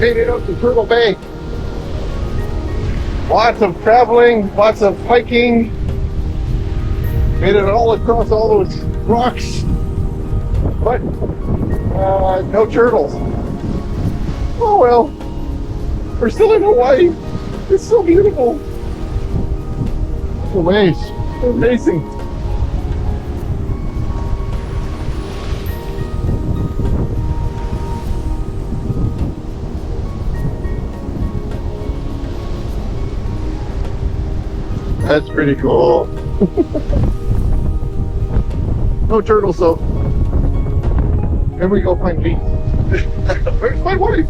Made it up to Turtle Bay. Lots of traveling, lots of hiking. Made it all across all those rocks. But no turtles. Oh well. We're still in Hawaii. It's so beautiful. The waves. They're amazing. That's pretty cool. No turtles though. Here we go find meat. Where's my wife?